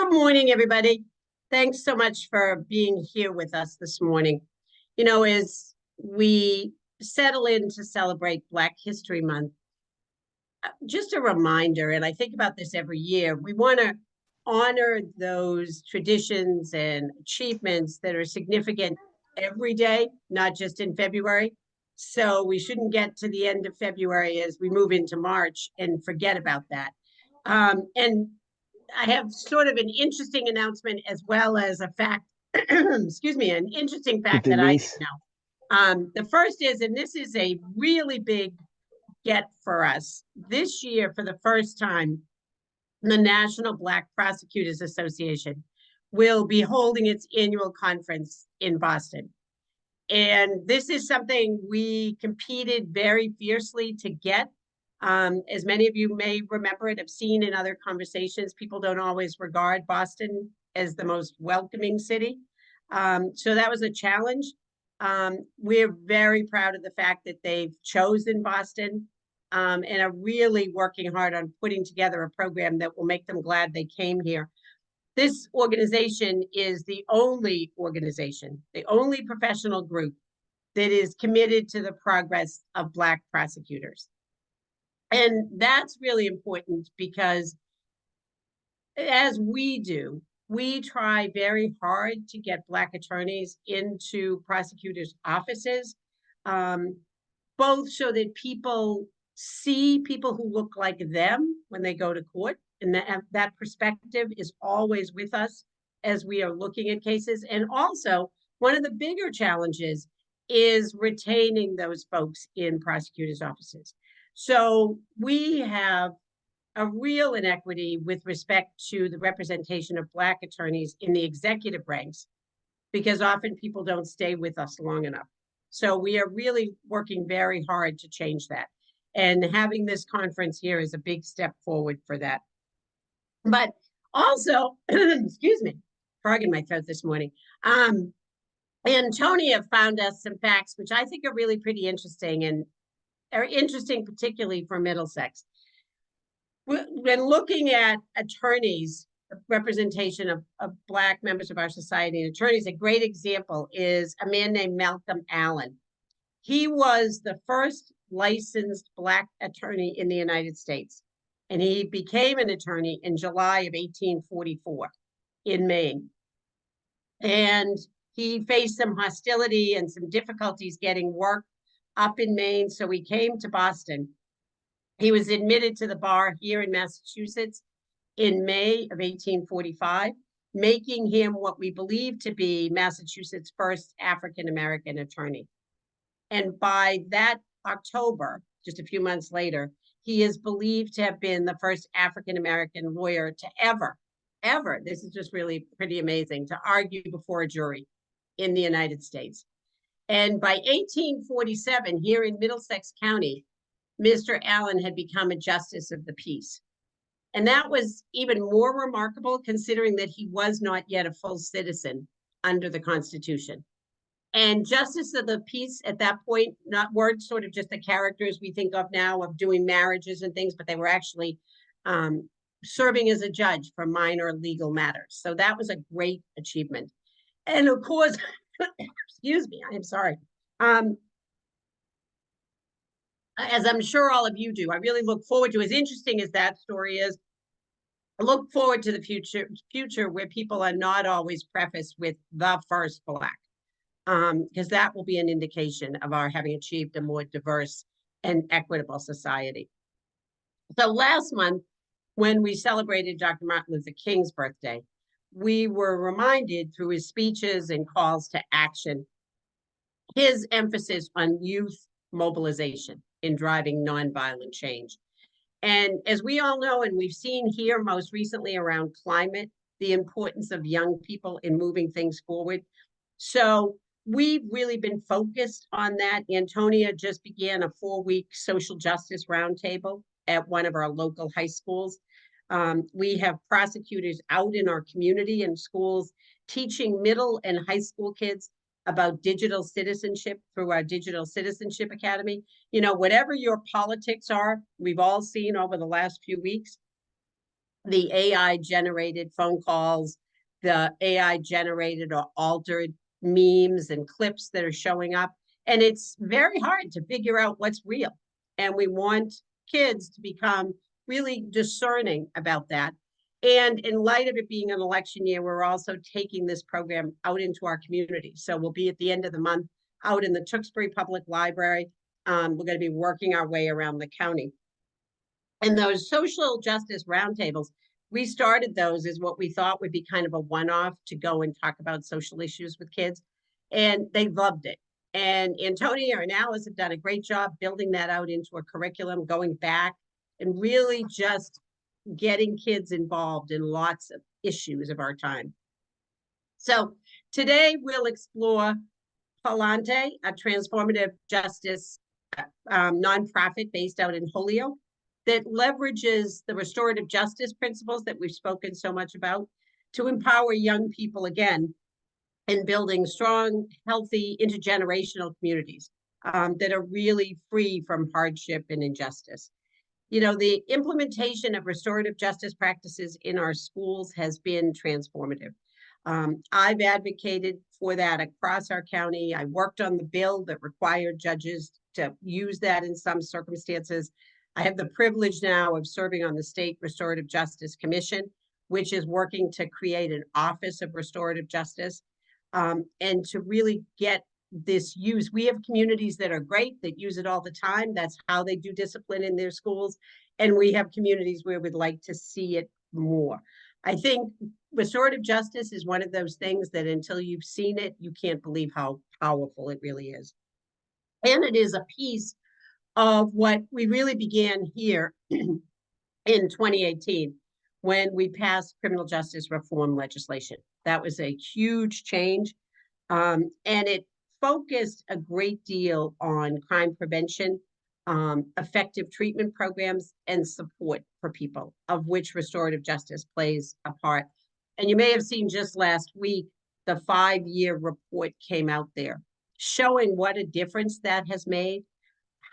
Good morning, everybody. Thanks so much for being here with us this morning. As we settle in to celebrate Black History Month, just a reminder, and I think about this every year, we want to honor those traditions and achievements that are significant every day, not just in February. So we shouldn't get to the end of February as we move into March and forget about that. And I have sort of an interesting announcement as well as a fact, excuse me, an interesting Hey, fact that I didn't Denise. know. The first is, and this is a really big get for us, this year for the first time, the National Black Prosecutors Association will be holding its annual conference in Boston. And this is something we competed very fiercely to get. As many of you may remember and have seen in other conversations, people don't always regard Boston as the most welcoming city. So that was a challenge. We're very proud of the fact that they've chosen Boston and are really working hard on putting together a program that will make them glad they came here. This organization is the only professional group that is committed to the progress of Black prosecutors. And that's really important because, as we do, we try very hard to get Black attorneys into prosecutors' offices, both so that people see people who look like them when they go to court, and that perspective is always with us as we are looking at cases. And also, one of the bigger challenges is retaining those folks in prosecutors' offices. So we have a real inequity with respect to the representation of Black attorneys in the executive ranks, because often people don't stay with us long enough. So we are really working very hard to change that. And having this conference here is a big step forward for that. But also, excuse me, frog in my throat this morning. Antonia found us some facts, which I think are really pretty interesting and are interesting, particularly for Middlesex. When looking at attorneys, representation of Black members of our society and attorneys, a great example is a man named Malcolm Allen. He was the first licensed Black attorney in the United States, and he became an attorney in July of 1844 in Maine. And he faced some hostility and some difficulties getting work up in Maine, so he came to Boston. He was admitted to the bar here in Massachusetts in May of 1845, making him what we believe to be Massachusetts' first African-American attorney. And by that October, just a few months later, he is believed to have been the first African-American lawyer to ever, this is just really pretty amazing, to argue before a jury in the United States. And by 1847, here in Middlesex County, Mr. Allen had become a justice of the peace. And that was even more remarkable considering that he was not yet a full citizen under the Constitution. And justice of the peace at that point weren't sort of just the characters we think of now of doing marriages and things, but they were actually serving as a judge for minor legal matters. So that was a great achievement. And of course, excuse me, I am sorry. As I'm sure all of you do, I really look forward to, as interesting as that story is, I look forward to the future where people are not always prefaced with the first Black, because that will be an indication of our having achieved a more diverse and equitable society. So last month, when we celebrated Dr. Martin Luther King's birthday, we were reminded through his speeches and calls to action, his emphasis on youth mobilization in driving nonviolent change. And as we all know, and we've seen here most recently around climate, the importance of young people in moving things forward. So we've really been focused on that. Antonia just began a 4-week social justice roundtable at one of our local high schools. We have prosecutors out in our community and schools teaching middle and high school kids about digital citizenship through our Digital Citizenship Academy. Whatever your politics are, we've all seen over the last few weeks, the AI generated phone calls, the AI generated or altered memes and clips that are showing up. And it's very hard to figure out what's real. And we want kids to become really discerning about that. And in light of it being an election year, we're also taking this program out into our community. So we'll be at the end of the month out in the Tewksbury Public Library. We're going to be working our way around the county. And those social justice roundtables, we started those as what we thought would be kind of a one-off to go and talk about social issues with kids. And they loved it. And Antonia and Alice have done a great job building that out into a curriculum, going back and really just getting kids involved in lots of issues of our time. So today we'll explore Palante, a transformative justice nonprofit based out in Holyoke that leverages the restorative justice principles that we've spoken so much about to empower young people again in building strong, healthy, intergenerational communities that are really free from hardship and injustice. You know, the implementation of restorative justice practices in our schools has been transformative. I've advocated for that across our county. I worked on the bill that required judges to use that in some circumstances. I have the privilege now of serving on the State Restorative Justice Commission, which is working to create an Office of Restorative Justice and to really get this use. We have communities that are great, that use it all the time. That's how they do discipline in their schools. And we have communities where we'd like to see it more. I think restorative justice is one of those things that until you've seen it, you can't believe how powerful it really is. And it is a piece of what we really began here in 2018 when we passed criminal justice reform legislation. That was a huge change. And it focused a great deal on crime prevention, effective treatment programs, and support for people, of which restorative justice plays a part. And you may have seen just last week, the 5-year report came out there showing what a difference that has made,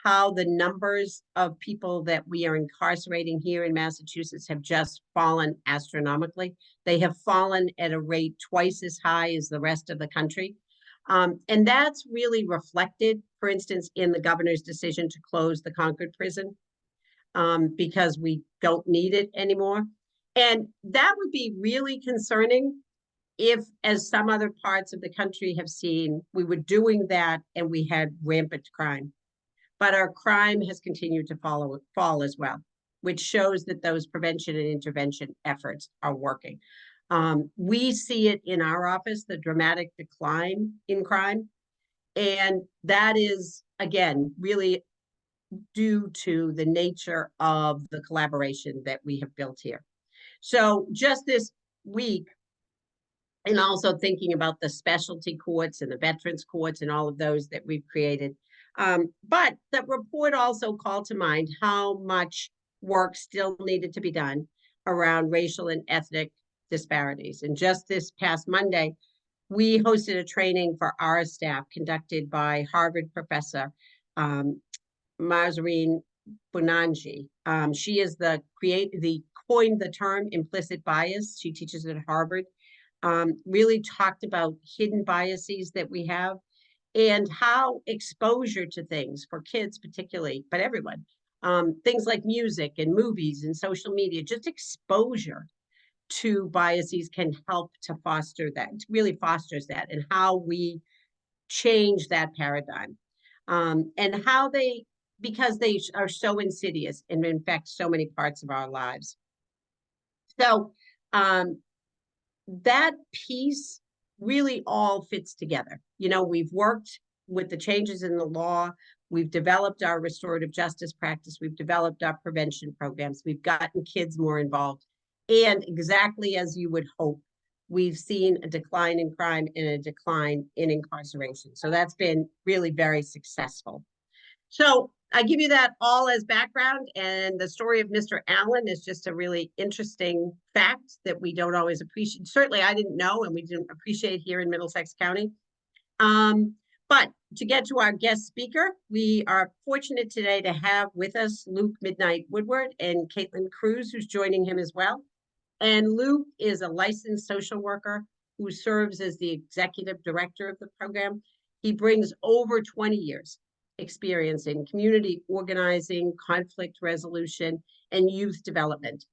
how the numbers of people that we are incarcerating here in Massachusetts have just fallen astronomically. They have fallen at a rate twice as high as the rest of the country. And that's really reflected, for instance, in the governor's decision to close the Concord prison because we don't need it anymore. And that would be really concerning if, as some other parts of the country have seen, we were doing that and we had rampant crime. But our crime has continued to fall as well, which shows that those prevention and intervention efforts are working. We see it in our office, the dramatic decline in crime. And that is, again, really due to the nature of the collaboration that we have built here. So just this week, and also thinking about the specialty courts and the veterans courts and all of those that we've created. But the report also called to mind how much work still needed to be done around racial and ethnic disparities. And just this past Monday, we hosted a training for our staff conducted by Harvard professor Mahzarin Banaji. She is coined the term implicit bias. She teaches at Harvard. Really talked about hidden biases that we have and how exposure to things for kids particularly, but everyone, things like music and movies and social media, just exposure to biases can help to foster that, really fosters that, and how we change that paradigm. And how because they are so insidious and infect so many parts of our lives. So that piece really all fits together. You know, we've worked with the changes in the law. We've developed our restorative justice practice. We've developed our prevention programs. We've gotten kids more involved. And exactly as you would hope, we've seen a decline in crime and a decline in incarceration. So that's been really very successful. So I give you that all as background, and the story of Mr. Allen is just a really interesting fact that we don't always appreciate. Certainly I didn't know, and we didn't appreciate here in Middlesex County. But to get to our guest speaker, we are fortunate today to have with us Luke Midnight Woodward and Caitlin Cruz, who's joining him as well. And Luke is a licensed social worker who serves as the executive director of the program. He brings over 20 years experience in community organizing, conflict resolution, and youth development.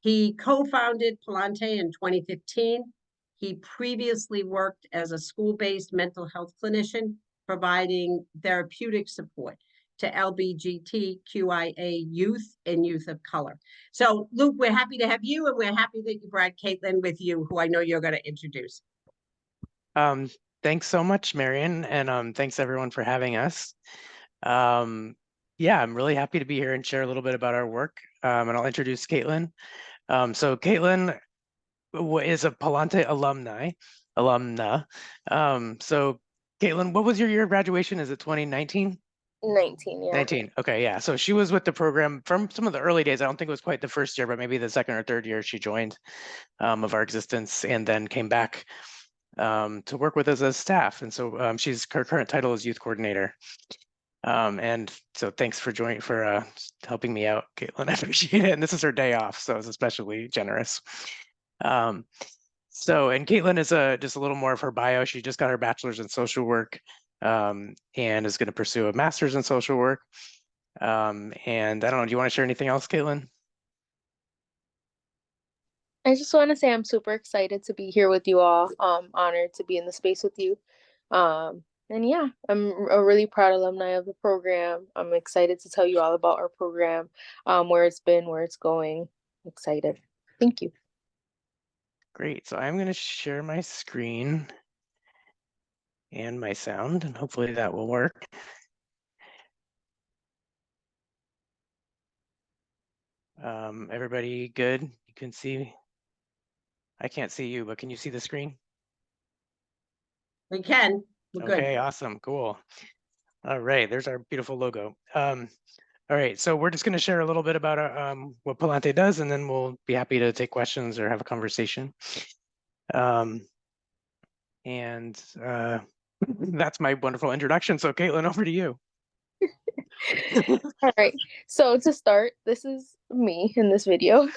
He co-founded Palante in 2015. He previously worked as a school-based mental health clinician, providing therapeutic support to LGBTQIA youth and youth of color. So, Luke, we're happy to have you, and we're happy that you brought Caitlin with you, who I know you're going to introduce. Thanks so much, Marian, and thanks everyone for having us. Yeah, I'm really happy to be here and share a little bit about our work, and I'll introduce Caitlin. So Caitlin is a Palante alumna. So Caitlin, what was your year of graduation? Is it 2019? 19, yeah. 19. Okay, yeah. So she was with the program from some of the early days. I don't think it was quite the first year, but maybe the second or third year she joined of our existence, and then came back to work with us as staff. And so her current title is youth coordinator. And so thanks for helping me out, Caitlin. I appreciate it. And this is her day off, so it's especially generous. And Caitlin is just a little more of her bio. She just got her bachelor's in social work, and is going to pursue a master's in social work. And I don't know, do you want to share anything else, Caitlin? I just want to say I'm super excited to be here with you all. Honored to be in the space with you. And yeah, I'm a really proud alumni of the program. I'm excited to tell you all about our program, where it's been, where it's going. Excited. Thank you. Great. So I'm going to share my screen and my sound, and hopefully that will work. Everybody good? You can see? I can't see you, but can you see the screen? We can. We're good. Okay, awesome, cool. All right, there's our beautiful logo. All right, so we're just going to share a little bit about what Palante does, and then we'll be happy to take questions or have a conversation. That's my wonderful introduction. So Caitlin, over to you. All right. So to start, this is me in this video.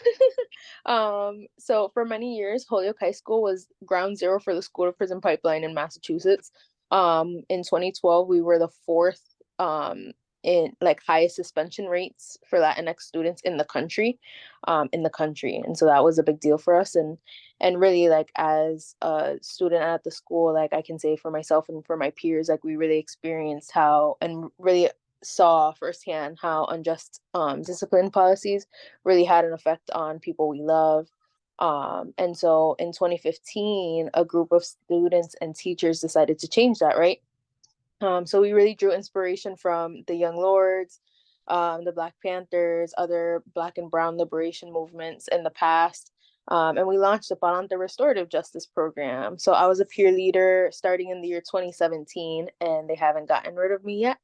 So for many years, Holyoke High School was ground zero for the school to prison pipeline in Massachusetts. In 2012, we were the fourth in highest suspension rates for Latinx students in the country. And so that was a big deal for us. And really, as a student at the school, I can say for myself and for my peers, we really experienced how, and really saw firsthand how unjust discipline policies really had an effect on people we love. And so in 2015, a group of students and teachers decided to change that, right? So we really drew inspiration from the Young Lords, the Black Panthers, other Black and Brown liberation movements in the past. And we launched the Palante Restorative Justice Program. So I was a peer leader starting in the year 2017, and they haven't gotten rid of me yet.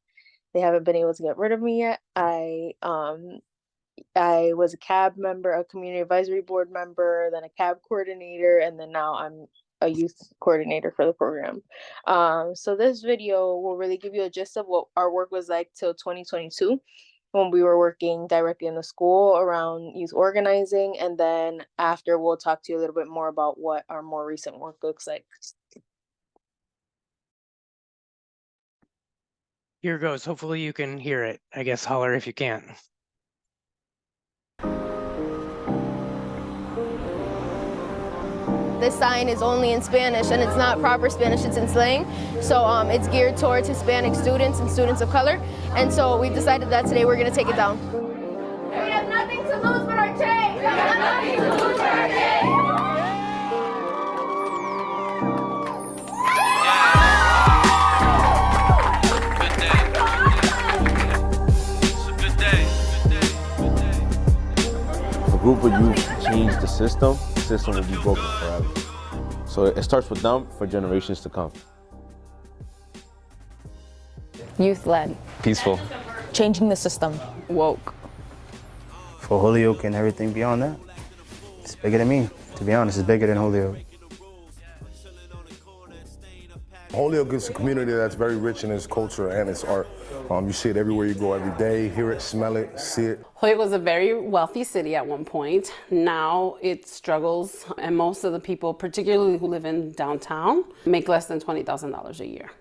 They haven't been able to get rid of me yet. I was a CAB member, a community advisory board member, then a CAB coordinator, and then now I'm a youth coordinator for the program. So this video will really give you a gist of what our work was like till 2022, when we were working directly in the school around youth organizing. And then after, we'll talk to you a little bit more about what our more recent work looks like. Here goes. Hopefully you can hear it. I guess holler if you can't. This sign is only in Spanish, and it's not proper Spanish, it's in slang. So it's geared towards Hispanic students and students of color. And so we decided that today we're gonna take it down. We have nothing to lose but our change! We have nothing to lose but our change! If a group of youth change the system will be broken forever. So it starts with them for generations to come. Youth-led. Peaceful. Changing the system. Woke. For Holyoke and everything beyond that, it's bigger than me. To be honest, it's bigger than Holyoke. Holyoke is a community that's very rich in its culture and its art. You see it everywhere you go every day, hear it, smell it, see it. Holyoke was a very wealthy city at one point. Now it struggles, and most of the people, particularly who live in downtown, make less than $20,000 a year.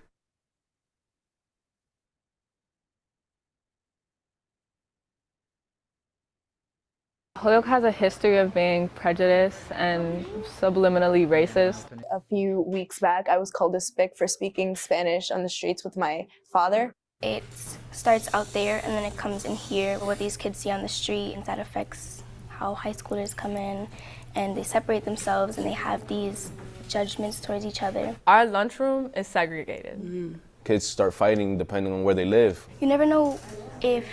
Holyoke has a history of being prejudiced and subliminally racist. A few weeks back, I was called a spick for speaking Spanish on the streets with my father. It starts out there and then it comes in here, what these kids see on the street, and that affects how high schoolers come in and they separate themselves and they have these judgments towards each other. Our lunchroom is segregated. Kids start fighting depending on where they live. You never know if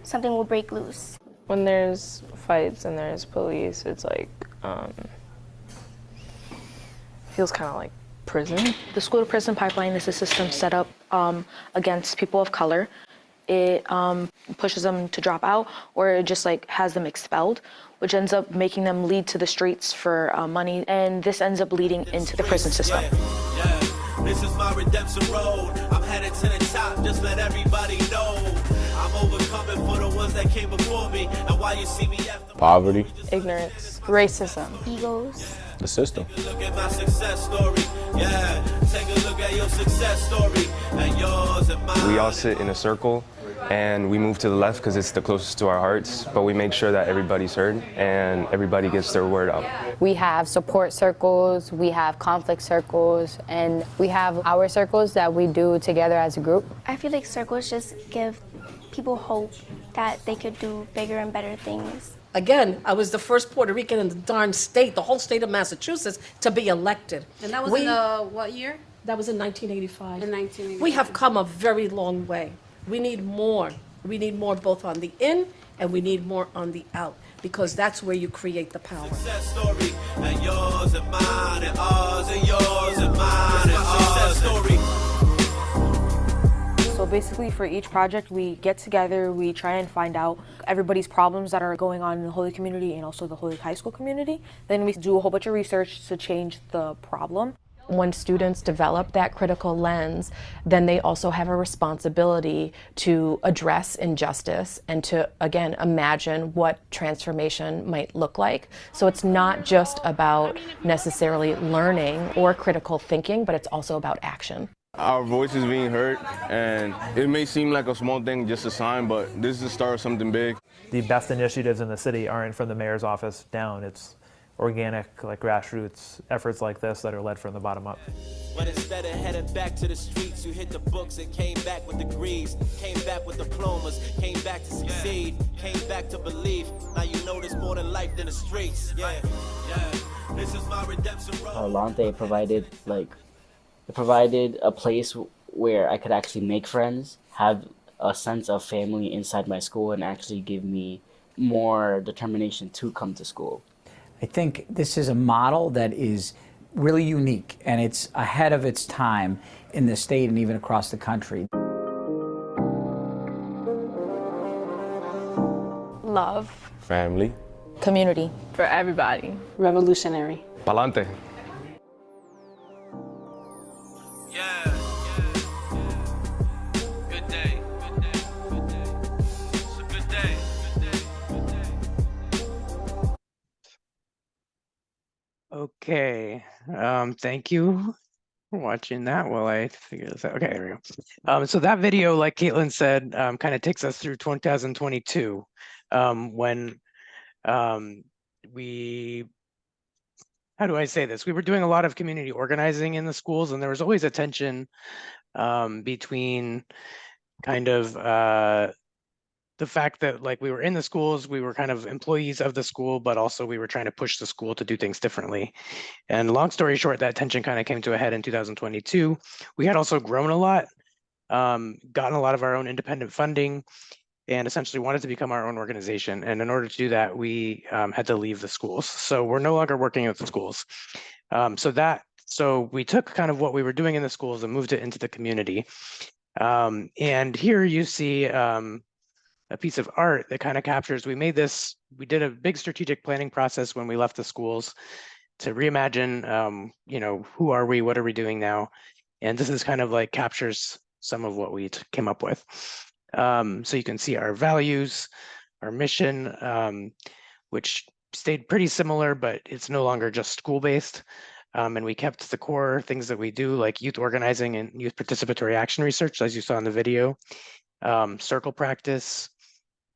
something will break loose. When there's fights and there's police, it's like, feels kind of like prison. The school to prison pipeline is a system set up against people of color. It pushes them to drop out, or it just like has them expelled, which ends up making them lead to the streets for money, and this ends up leading into the prison system. This is my redemption road. I'm headed to the top, just let everybody know. I'm overcoming for the ones that came before me. And why you see me after Poverty. Ignorance. Racism. Egos. The system. Look at my success story. Yeah, take a look at your success story. And yours and mine. We all sit in a circle and we move to the left because it's the closest to our hearts, but we make sure that everybody's heard and everybody gets their word out. We have support circles, we have conflict circles, and we have our circles that we do together as a group. I feel like circles just give people hope that they could do bigger and better things. Again, I was the first Puerto Rican in the darn state, the whole state of Massachusetts, to be elected. And that was in what year? That was in 1985. In 1985. We have come a very long way. We need more. We need more both on the in and we need more on the out, because that's where you create the power. Success story. And yours and mine and ours and yours and mine and ours. Success story. So basically for each project, we get together, we try and find out everybody's problems that are going on in the Holyoke community and also the Holyoke High School community. Then we do a whole bunch of research to change the problem. When students develop that critical lens, then they also have a responsibility to address injustice and to, again, imagine what transformation might look like. So it's not just about necessarily learning or critical thinking, but it's also about action. Our voice is being heard, and it may seem like a small thing, just a sign, but this is the start of something big. The best initiatives in the city aren't from the mayor's office down. It's organic, like grassroots efforts like this that are led from the bottom up. But instead of heading back to the streets, you hit the books and came back with degrees, came back with diplomas, came back to succeed, came back to believe. Now you know there's more than life than the streets. Yeah. This is my redemption road. Lante provided a place where I could actually make friends, have a sense of family inside my school, and actually give me more determination to come to school. I think this is a model that is really unique, and it's ahead of its time in the state and even across the country. Love. Family. Community. For everybody. Revolutionary. Pa'lante. Good day, good day, good day. It's a good day, good day, good day. Okay, thank you for watching that while I figure this out. Okay, there we go. So that video, like Caitlin said, kind of takes us through 2022, when we, how do I say this? We were doing a lot of community organizing in the schools, and there was always a tension between kind of the fact that like we were in the schools, we were kind of employees of the school, but also we were trying to push the school to do things differently. And long story short, that tension kind of came to a head in 2022. We had also grown a lot, gotten a lot of our own independent funding, and essentially wanted to become our own organization. And in order to do that, we had to leave the schools. So we're no longer working with the schools. So we took kind of what we were doing in the schools and moved it into the community. And here you see a piece of art that kind of captures, we did a big strategic planning process when we left the schools to reimagine, who are we, what are we doing now? And this is kind of like captures some of what we came up with. So you can see our values, our mission, which stayed pretty similar, but it's no longer just school-based. And we kept the core things that we do, like youth organizing and youth participatory action research, as you saw in the video, circle practice,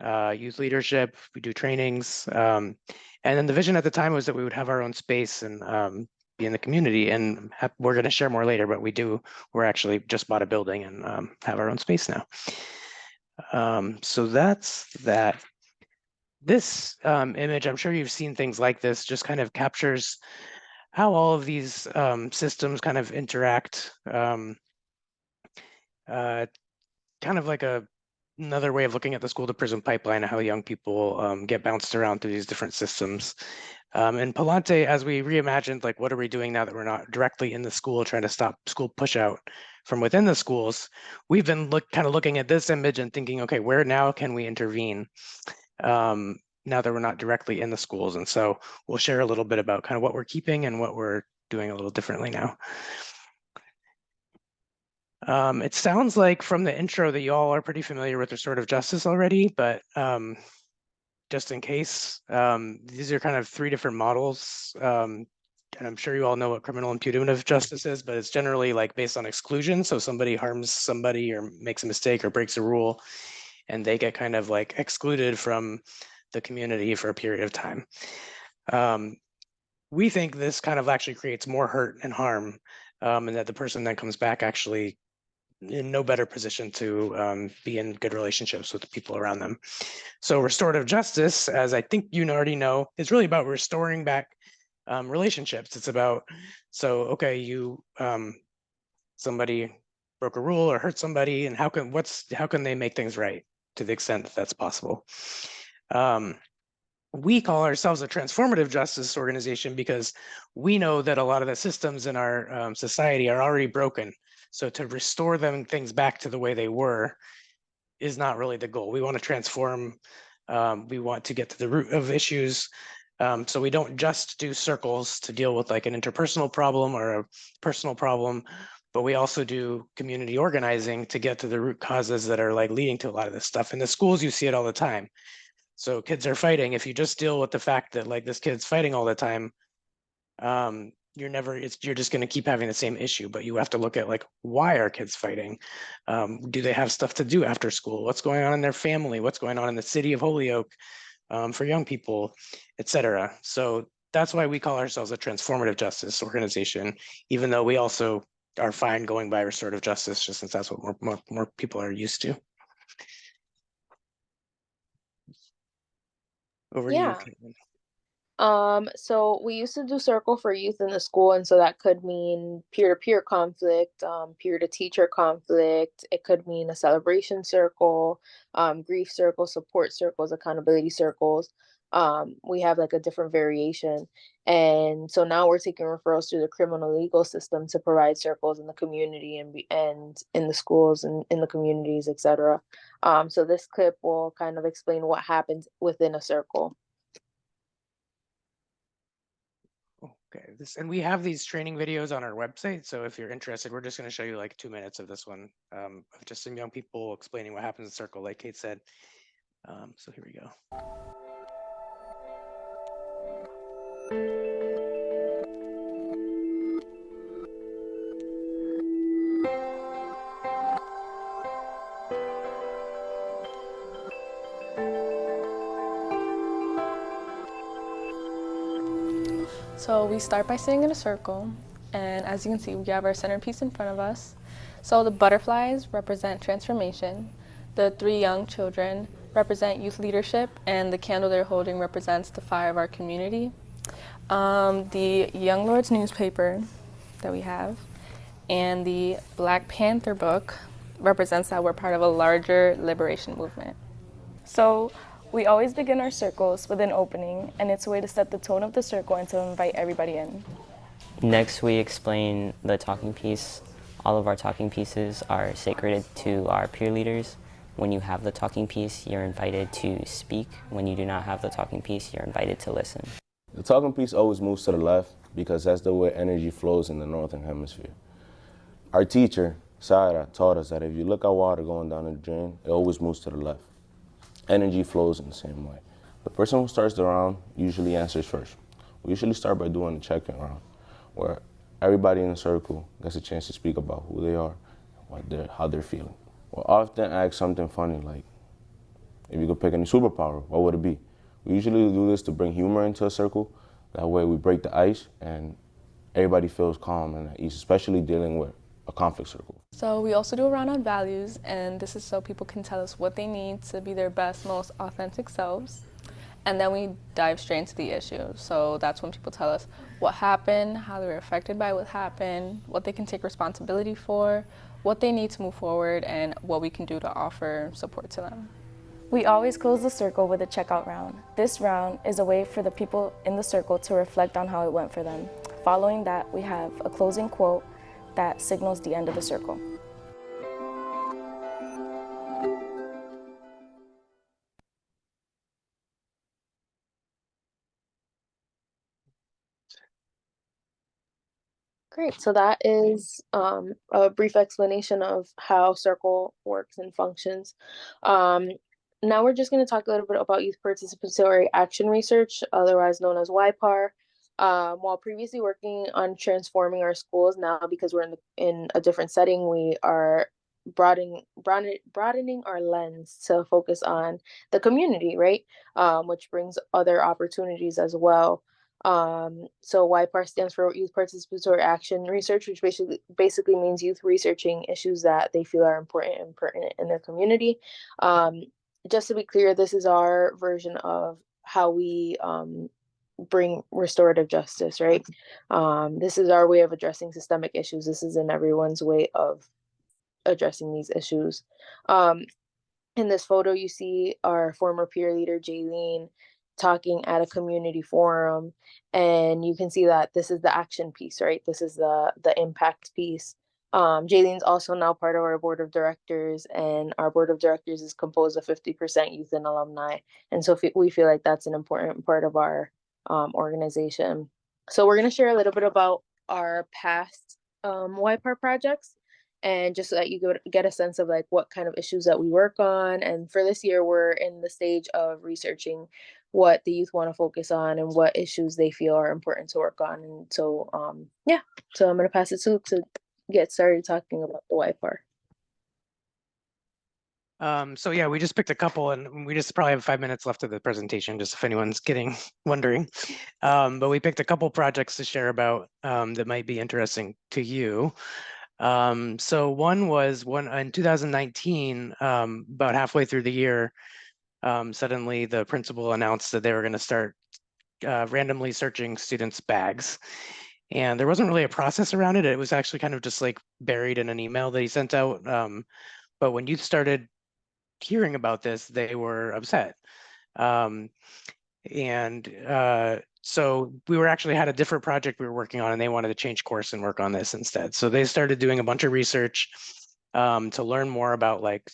youth leadership, we do trainings. And then the vision at the time was that we would have our own space and be in the community. And we're going to share more later, but we're actually just bought a building and have our own space now. So that's that. This image, I'm sure you've seen things like this, just kind of captures how all of these systems kind of interact. Kind of like another way of looking at the school to prison pipeline, how young people get bounced around through these different systems. And Palante, as we reimagined, like, what are we doing now that we're not directly in the school trying to stop school push out from within the schools? We've been kind of looking at this image and thinking, okay, where now can we intervene? Now that we're not directly in the schools. And so we'll share a little bit about kind of what we're keeping and what we're doing a little differently now. It sounds like from the intro that you all are pretty familiar with restorative justice already, but just in case, these are kind of 3 different models. And I'm sure you all know what criminal and punitive justice is, but it's generally like based on exclusion. So somebody harms somebody or makes a mistake or breaks a rule, and they get kind of like excluded from the community for a period of time. We think this kind of actually creates more hurt and harm, and that the person then comes back actually in no better position to be in good relationships with the people around them. So restorative justice, as I think you already know, is really about restoring back relationships. It's about, so, okay, somebody broke a rule or hurt somebody, and how can they make things right to the extent that that's possible? We call ourselves a transformative justice organization because we know that a lot of the systems in our society are already broken. So to restore things back to the way they were is not really the goal. We want to transform. We want to get to the root of issues. So we don't just do circles to deal with like an interpersonal problem or a personal problem, but we also do community organizing to get to the root causes that are like leading to a lot of this stuff. In the schools, you see it all the time. So kids are fighting. If you just deal with the fact that like this kid's fighting all the time, you're just going to keep having the same issue. But you have to look at like, why are kids fighting? Do they have stuff to do after school? What's going on in their family? What's going on in the city of Holyoke for young people, etc. So that's why we call ourselves a transformative justice organization, even though we also are fine going by restorative justice, just since that's what more people are used to. Over to you, Caitlin. So we used to do circle for youth in the school, and so that could mean peer-to-peer conflict, peer-to-teacher conflict. It could mean a celebration circle, grief circles, support circles, accountability circles. We have like a different variation. And so now we're taking referrals through the criminal legal system to provide circles in the community and in the schools and in the communities, etc. So this clip will kind of explain what happens within a circle. Okay, and we have these training videos on our website. So if you're interested, we're just going to show you like 2 minutes of this one, of just some young people explaining what happens in circle, like Kate said. So here we go. So we start by sitting in a circle, and as you can see, we have our centerpiece in front of us. So the butterflies represent transformation, the 3 young children represent youth leadership, and the candle they're holding represents the fire of our community. The Young Lords newspaper that we have and the Black Panther book represents that we're part of a larger liberation movement. So we always begin our circles with an opening, and it's a way to set the tone of the circle and to invite everybody in. Next, we explain the talking piece. All of our talking pieces are sacred to our peer leaders. When you have the talking piece, you're invited to speak. When you do not have the talking piece, you're invited to listen. The talking piece always moves to the left because that's the way energy flows in the northern hemisphere. Our teacher, Sarah, taught us that if you look at water going down the drain, it always moves to the left. Energy flows in the same way. The person who starts the round usually answers first. We usually start by doing a check-in round, where everybody in the circle gets a chance to speak about who they are, how they're feeling. We'll often ask something funny like, if you could pick any superpower, what would it be? We usually do this to bring humor into a circle. That way we break the ice and everybody feels calm and at ease, especially dealing with a conflict circle. So we also do a round on values, and this is so people can tell us what they need to be their best, most authentic selves. And then we dive straight into the issue. So that's when people tell us what happened, how they were affected by what happened, what they can take responsibility for, what they need to move forward, and what we can do to offer support to them. We always close the circle with a checkout round. This round is a way for the people in the circle to reflect on how it went for them. Following that, we have a closing quote that signals the end of the circle. Great, so that is a brief explanation of how Circle works and functions. Now we're just going to talk a little bit about youth participatory action research, otherwise known as YPAR. While previously working on transforming our schools, now because we're in a different setting, we are broadening our lens to focus on the community, right? Which brings other opportunities as well. So YPAR stands for Youth Participatory Action Research, which basically means youth researching issues that they feel are important and pertinent in their community. Just to be clear, this is our version of how we bring restorative justice, right? This is our way of addressing systemic issues. This isn't everyone's way of addressing these issues. In this photo, you see our former peer leader, Jaylene, talking at a community forum, and you can see that this is the action piece, right? This is the impact piece. Jaylene's also now part of our board of directors, and our board of directors is composed of 50% youth and alumni. And so we feel like that's an important part of our organization. So we're going to share a little bit about our past YPAR projects, and just so that you get a sense of like what kind of issues that we work on. And for this year, we're in the stage of researching what the youth want to focus on and what issues they feel are important to work on. And so, yeah, so I'm going to pass it to Luke to get started talking about the YPAR. So yeah, we just picked a couple, and we just probably have 5 minutes left of the presentation, just if anyone's wondering. But we picked a couple projects to share about that might be interesting to you. So one was in 2019, about halfway through the year, suddenly the principal announced that they were going to start randomly searching students' bags. And there wasn't really a process around it. It was actually kind of just like buried in an email that he sent out. But when youth started hearing about this, they were upset. So we had a different project we were working on, and they wanted to change course and work on this instead. So they started doing a bunch of research to learn more about like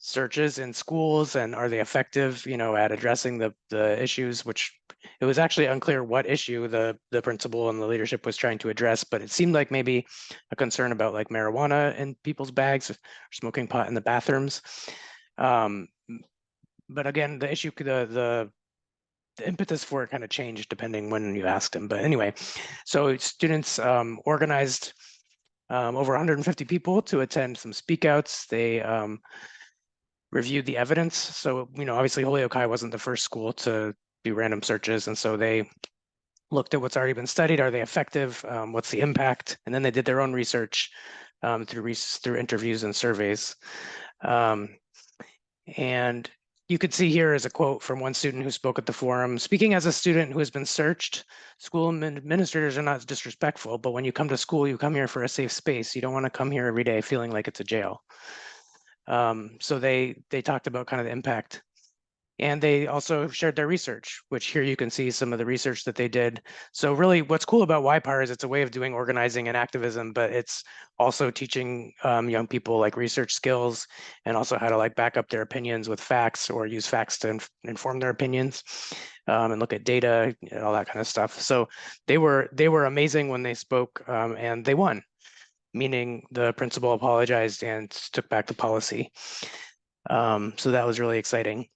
searches in schools and are they effective, at addressing the issues, which it was actually unclear what issue the principal and the leadership was trying to address, but it seemed like maybe a concern about like marijuana in people's bags or smoking pot in the bathrooms. But again, the issue, the impetus for it kind of changed depending when you asked them. But anyway, so students organized over 150 people to attend some speak outs. They reviewed the evidence. So, obviously Holyoke High wasn't the first school to do random searches. And so they looked at what's already been studied. Are they effective? What's the impact? And then they did their own research through interviews and surveys. And you could see here is a quote from one student who spoke at the forum. Speaking as a student who has been searched, school administrators are not disrespectful, but when you come to school, you come here for a safe space. You don't want to come here every day feeling like it's a jail. So they talked about kind of the impact. And they also shared their research, which here you can see some of the research that they did. So really what's cool about YPAR is it's a way of doing organizing and activism, but it's also teaching young people like research skills and also how to like back up their opinions with facts or use facts to inform their opinions and look at data and all that kind of stuff. So they were amazing when they spoke and they won. meaning the principal apologized and took back the policy. So that was really exciting.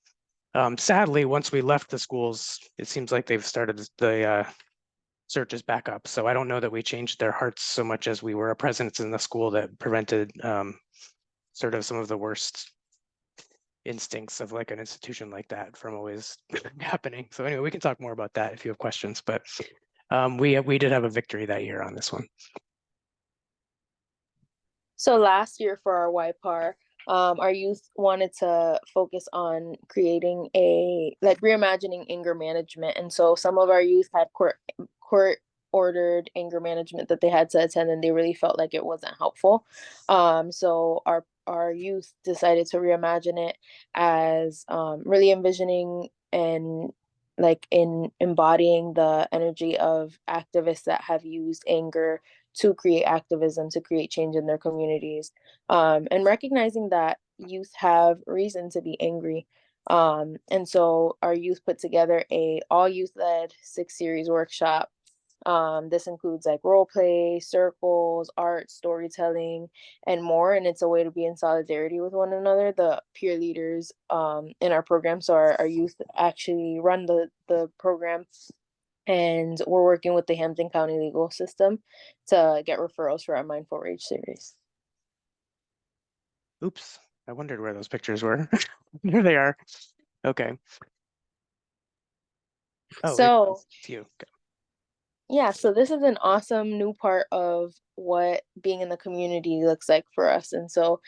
Sadly, once we left the schools, it seems like they've started the searches back up. So I don't know that we changed their hearts so much as we were a presence in the school that prevented sort of some of the worst instincts of like an institution like that from always happening. So anyway, we can talk more about that if you have questions, but we did have a victory that year on this one. So last year for our YPAR, our youth wanted to focus on creating reimagining anger management. And so some of our youth had court ordered anger management that they had to attend, and they really felt like it wasn't helpful. So our youth decided to reimagine it as really envisioning and in embodying the energy of activists that have used anger to create activism, to create change in their communities, and recognizing that youth have reason to be angry. And so our youth put together a all youth led 6-series workshop. This includes like role play, circles, art, storytelling, and more. And it's a way to be in solidarity with one another. The peer leaders in our program, so our youth actually run the program. And we're working with the Hampton County legal system to get referrals for our Mindful Rage series. Oops, I wondered where those pictures were. Here they are. Okay. Oh, so it's you. Okay. Yeah, so this is an awesome new part of what being in the community looks like for us. And so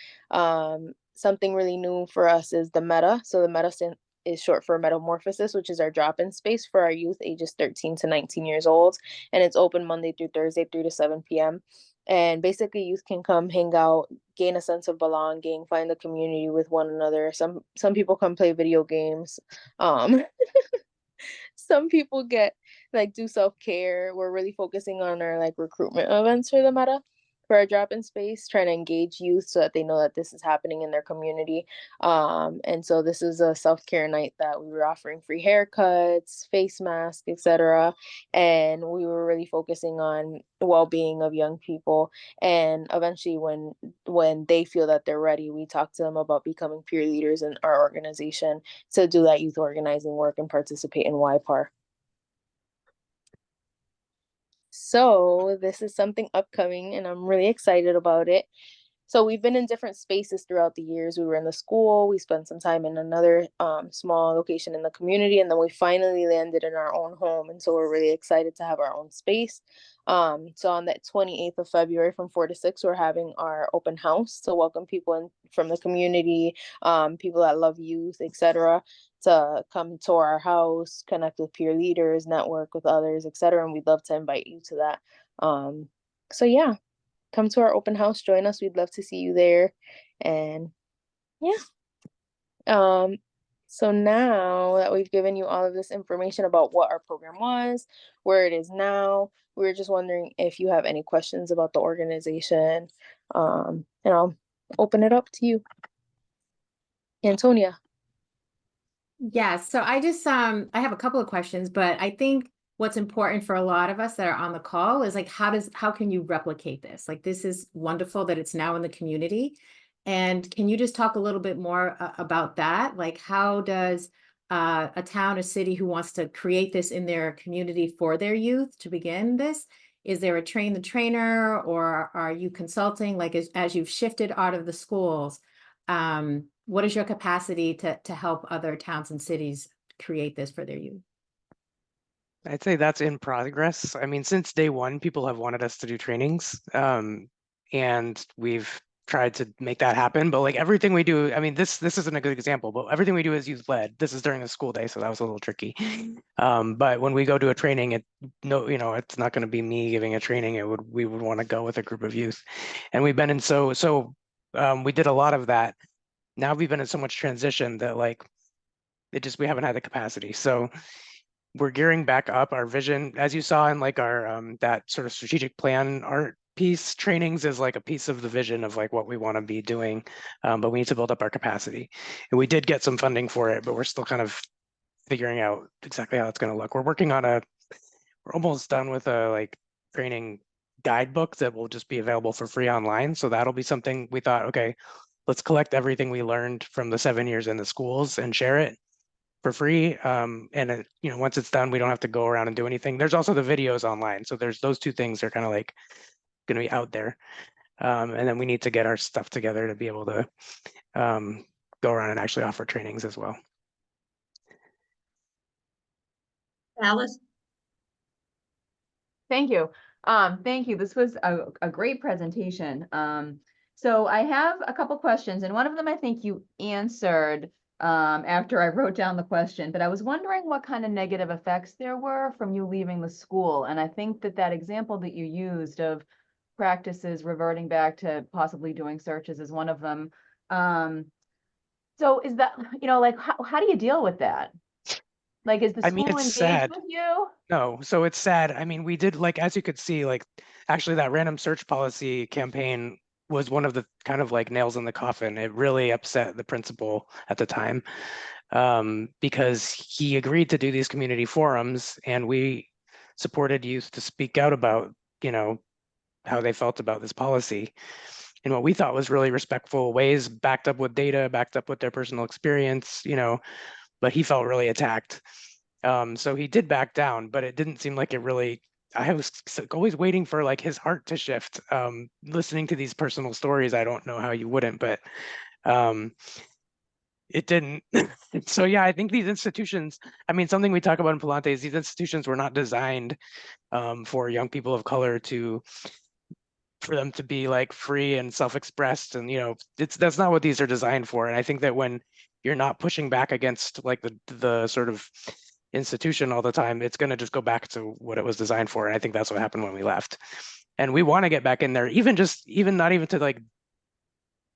something really new for us is the META. So the META is short for Metamorphosis, which is our drop-in space for our youth ages 13 to 19 years old. And it's open Monday through Thursday, 3 to 7 p.m. And basically youth can come hang out, gain a sense of belonging, find the community with one another. Some people come play video games. Some people do self-care. We're really focusing on our recruitment events for the META, for our drop-in space, trying to engage youth so that they know that this is happening in their community. And so this is a self-care night that we were offering free haircuts, face masks, etc. And we were really focusing on well-being of young people. And eventually when they feel that they're ready, we talk to them about becoming peer leaders in our organization to do that youth organizing work and participate in YPAR. So this is something upcoming and I'm really excited about it. So we've been in different spaces throughout the years. We were in the school, we spent some time in another small location in the community, and then we finally landed in our own home. And so we're really excited to have our own space. So on that 28th of February from 4 to 6, we're having our open house to welcome people in from the community, people that love youth, etc., to come to our house, connect with peer leaders, network with others, etc. And we'd love to invite you to that. So yeah, come to our open house, join us. We'd love to see you there. And yeah. So now that we've given you all of this information about what our program was, where it is now, we were just wondering if you have any questions about the organization. And I'll open it up to you. Antonia. Yeah, so I just I have a couple of questions, but I think what's important for a lot of us that are on the call is how can you replicate this? This is wonderful that it's now in the community. And can you just talk a little bit more about that? How does a town, a city who wants to create this in their community for their youth to begin this? Is there a train the trainer, or are you consulting as you've shifted out of the schools? What is your capacity to help other towns and cities create this for their youth? I'd say that's in progress. I mean, since day one, people have wanted us to do trainings, and we've tried to make that happen. But everything we do, I mean, this isn't a good example, but everything we do is youth led. This is during the school day, so that was a little tricky. But when we go to a training, it's not going to be me giving a training. We would want to go with a group of youth, and we've been in we did a lot of that. Now we've been in so much transition that we haven't had the capacity. So we're gearing back up our vision, as you saw in our that sort of strategic plan art piece. Trainings is a piece of the vision of what we want to be doing, but we need to build up our capacity. And we did get some funding for it, but we're still kind of figuring out exactly how it's going to look. We're working on we're almost done with a training guidebook that will just be available for free online. So that'll be something we thought, okay, let's collect everything we learned from the 7 years in the schools and share it for free. And you know, once it's done, we don't have to go around and do anything. There's also the videos online. So there's those two things are kind of like going to be out there. And then we need to get our stuff together to be able to go around and actually offer trainings as well. Alice? Thank you. Thank you. This was a great presentation. So I have a couple questions, and one of them I think you answered after I wrote down the question, but I was wondering what kind of negative effects there were from you leaving the school. And I think that that example that you used of practices reverting back to possibly doing searches is one of them. So is that, you know, like, how do you deal with that? Like, is the school it's engaged sad. with you? No, so it's sad. I mean, we did, like, as you could see, like, actually that random search policy campaign was one of the kind of like nails in the coffin. It really upset the principal at the time because he agreed to do these community forums, and we supported youth to speak out about, you know, how they felt about this policy in what we thought was really respectful ways, backed up with data, backed up with their personal experience, you know, but he felt really attacked. So he did back down, but it didn't seem like it really, I was always waiting for like his heart to shift. Listening to these personal stories, I don't know how you wouldn't, but it didn't. So yeah, I think these institutions, I mean, something we talk about in Palante is these institutions were not designed for young people of color for them to be like free and self-expressed, and you know, that's not what these are designed for. And I think that when you're not pushing back against like the sort of institution all the time, it's going to just go back to what it was designed for. And I think that's what happened when we left. And we want to get back in there, even not even to like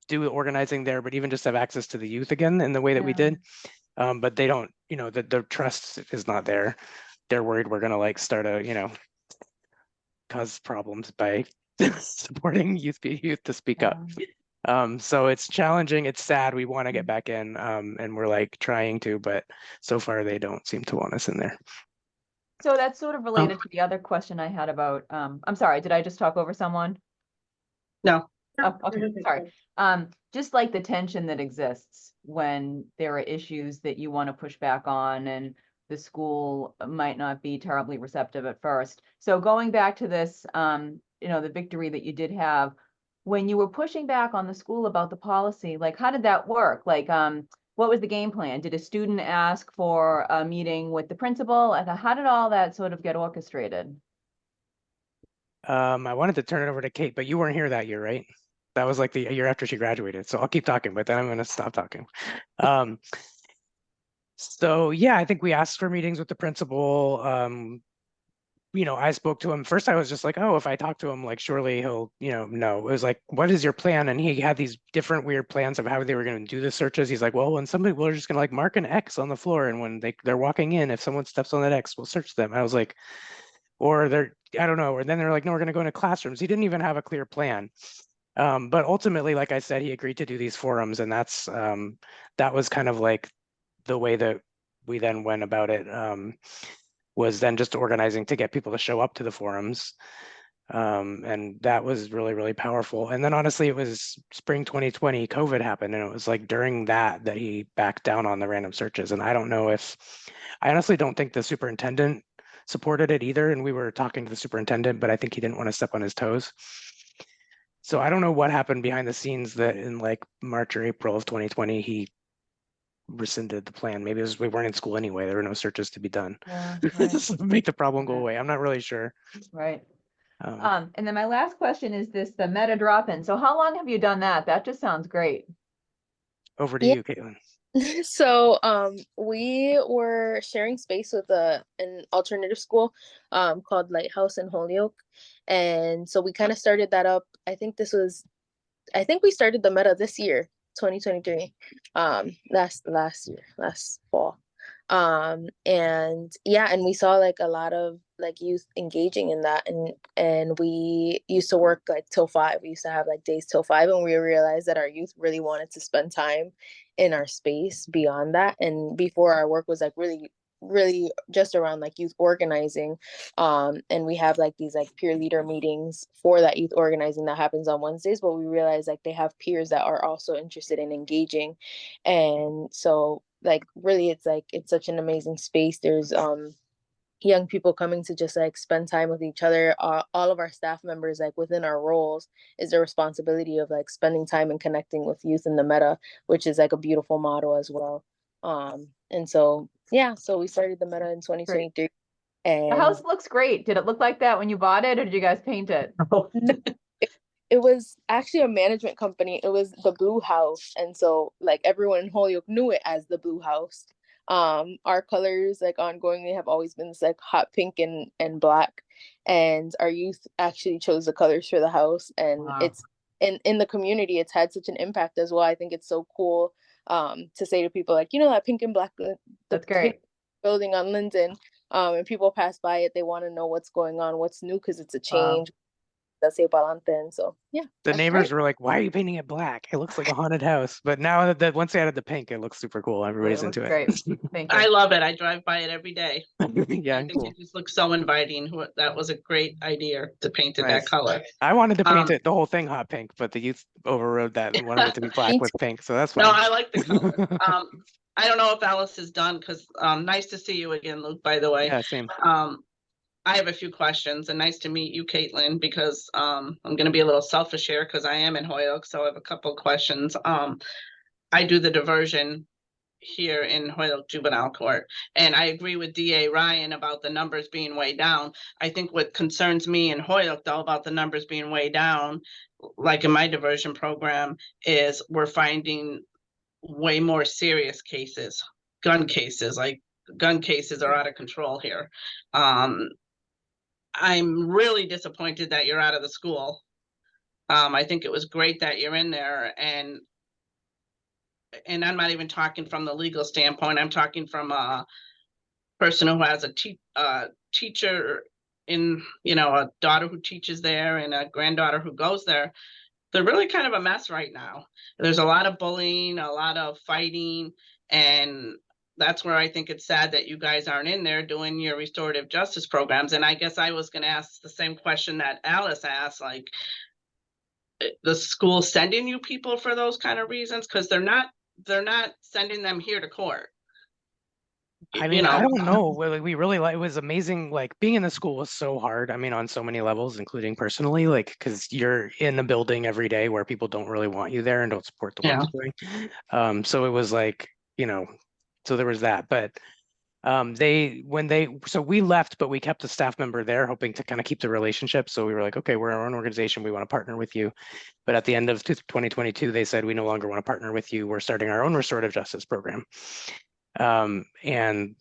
do organizing there, but even just have access to the youth again in the way that we did. But they don't, you know, the trust is not there. They're worried we're going to like start a, you know, cause problems by supporting youth to speak up. So it's challenging, it's sad, we want to get back in, and we're like trying to, but so far they don't seem to want us in there. So that's sort of related to the other question I had about, I'm sorry, did I just talk over someone? No. Oh, okay, sorry. Just like the tension that exists when there are issues that you want to push back on and the school might not be terribly receptive at first. So going back to this, you know, the victory that you did have, when you were pushing back on the school about the policy, like, how did that work? Like, what was the game plan? Did a student ask for a meeting with the principal? Like, how did all that sort of get orchestrated? I wanted to turn it over to Kate, but you weren't here that year, right? That was like the year after she graduated. So I'll keep talking, but then I'm going to stop talking. So yeah, I think we asked for meetings with the principal. You know, I spoke to him. First, I was just like, oh, if I talk to him, like, surely he'll, you know, no. It was like, what is your plan? And he had these different weird plans of how they were going to do the searches. He's like, well, when somebody, we're just going to like mark an X on the floor. And when they're walking in, if someone steps on that X, we'll search them. I was like, or I don't know. Or then they're like, no, we're going to go into classrooms. He didn't even have a clear plan. But ultimately, like I said, he agreed to do these forums. And that was kind of like the way that we then went about it. Was then just organizing to get people to show up to the forums. And that was really, really powerful. And then honestly, it was spring 2020, COVID happened. And it was like during that he backed down on the random searches. And I honestly don't think the superintendent supported it either. And we were talking to the superintendent, but I think he didn't want to step on his toes. So I don't know what happened behind the scenes that in like March or April of 2020, he rescinded the plan. Maybe it was we weren't in school anyway. There were no searches to be done. Yeah, right. Make the problem go away. I'm not really sure. Right. And then my last question is the meta drop-in. So how long have you done that? That just sounds great. Over to you, Caitlin. So we were sharing space with an alternative school called Lighthouse in Holyoke. And so we kind of started that up. I think we started the meta this year, 2023, last fall. And yeah, and we saw like a lot of like youth engaging in that, and we used to work like till 5. We used to have like days till 5, and we realized that our youth really wanted to spend time in our space beyond that. And before, our work was like really really just around like youth organizing. And we have like these like peer leader meetings for that youth organizing that happens on Wednesdays, but we realize like they have peers that are also interested in engaging. And so like really it's such an amazing space. There's young people coming to just like spend time with each other. All of our staff members, like within our roles, is the responsibility of like spending time and connecting with youth in the Meta, which is like a beautiful model as well. And so yeah, so we started the Meta in 2023. And The house looks great. Did it look like that when you bought it, or did you guys paint it? it was actually a management company. It was the Blue House, and so like everyone in Holyoke knew it as the Blue House. Our colors like ongoingly have always been this like hot pink and black, and our youth actually chose the colors for the house, and it's in the community it's had such an impact as well. I think it's so cool to say to people like, you know, that pink and black That's great building on Linden, and people pass by it, they want to know what's going on, what's new, because it's a change. That's and so yeah. The neighbors were like, "Why are you painting it black? It looks like a haunted house." But now that once they added the pink, it looks super cool. Everybody's into it. Great. Thank you. I love it. I drive by it every day. Yeah, I think cool. it just looks so inviting. That was a great idea to paint it that Nice. color. I wanted to paint it the whole thing hot pink, but the youth overrode that and wanted it to be black with pink. So that's fine. No, I like the color. I don't know if Alice is done because nice to see you again, Luke, by the way. Yeah, same. I have a few questions, and nice to meet you, Caitlin, because I'm going to be a little selfish here because I am in Holyoke, so I have a couple of questions. I do the diversion here in Holyoke Juvenile Court, and I agree with DA Ryan about the numbers being way down. I think what concerns me in Holyoke, though, about the numbers being way down, like in my diversion program, is we're finding way more serious cases, gun cases. Like gun cases are out of control here. I'm really disappointed that you're out of the school. I think it was great that you're in there, and I'm not even talking from the legal standpoint. I'm talking from a person who has a teacher in, you know, a daughter who teaches there and a granddaughter who goes there. They're really kind of a mess right now. There's a lot of bullying, a lot of fighting, and that's where I think it's sad that you guys aren't in there doing your restorative justice programs. And I guess I was going to ask the same question that Alice asked, like, the school sending you people for those kind of reasons? Because they're not sending them here to court. I mean, I don't know. We really it was amazing. Like being in the school was so hard. I mean, on so many levels, including personally, like, because you're in the building every day where people don't really want you there and don't support the work you're doing. So it was like, you know, so there was that. But so we left, but we kept a staff member there, hoping to kind of keep the relationship. So we were like, okay, we're our own organization. We want to partner with you. But at the end of 2022, they said, we no longer want to partner with you. We're starting our own restorative justice program. And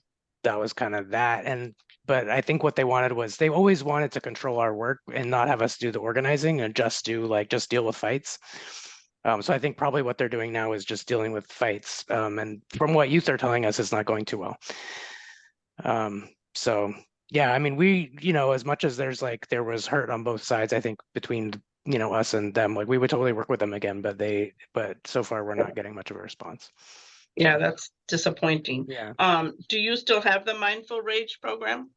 that was kind of that. But I think what they wanted was they always wanted to control our work and not have us do the organizing and just deal with fights. So I think probably what they're doing now is just dealing with fights. And from what youth are telling us, it's not going too well. So yeah, I mean, we, you know, as much as there was hurt on both sides, I think between, you know, us and them, like we would totally work with them again, but so far we're not getting much of a response. Yeah, that's disappointing. Yeah. Do you still have the Mindful Rage program?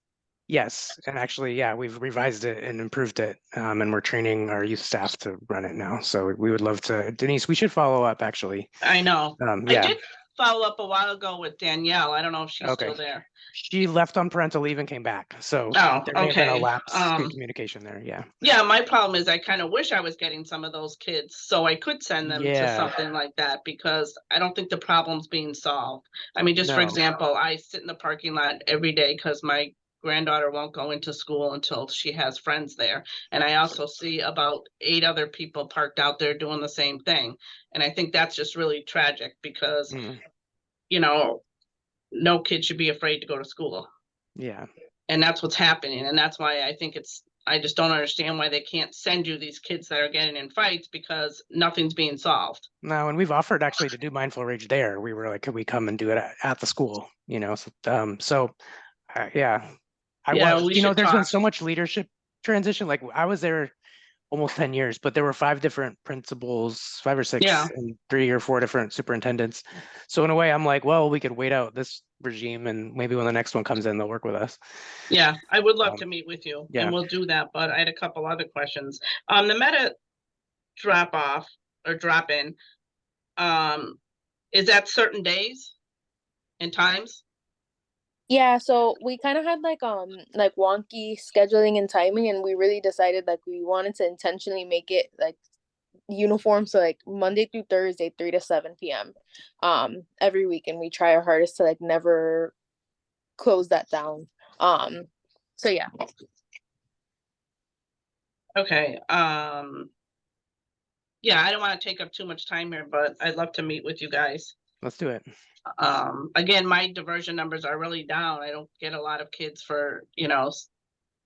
Yes, and actually, yeah, we've revised it and improved it, and we're training our youth staff to run it now. So we would love to, Denise. We should follow up, actually. I know. Yeah. I did follow up a while ago with Danielle. I don't know if she's still there. She left on parental leave and came back. So there may have been a lapse in communication there. Yeah. Yeah, my problem is I kind of wish I was getting some of those kids so I could send them to something like that, because I don't think the problem's being solved. I mean, just for example, I sit in the parking lot every day because my granddaughter won't go into school until she has friends there. And I also see about 8 other people parked out there doing the same thing. And I think that's just really tragic because, you know, no kid should be afraid to go to school. Yeah. And that's what's happening. And that's why I think I just don't understand why they can't send you these kids that are getting in fights, because nothing's being solved. No, and we've offered actually to do Mindful Rage there. We were like, could we come and do it at the school? You know, yeah. There's been so much leadership transition. Like I was there almost 10 years, but there were 5 different principals, 5 or 6, Yeah. and 3 or 4 different superintendents. So in a way, I'm like, well, we could wait out this regime, and maybe when the next one comes in, they'll work with us. Yeah, I would love Um, to meet with you, yeah. and we'll do that, but I had a couple other questions. The meta drop off or drop in, is that certain days and times? Yeah, so we kind of had like wonky scheduling and timing, and we really decided like we wanted to intentionally make it like uniform, so like Monday through Thursday 3 to 7 p.m. Every week, and we try our hardest to like never close that down. So yeah. Okay, yeah, I don't want to take up too much time here, but I'd love to meet with you guys. Let's do it. Again, my diversion numbers are really down. I don't get a lot of kids for,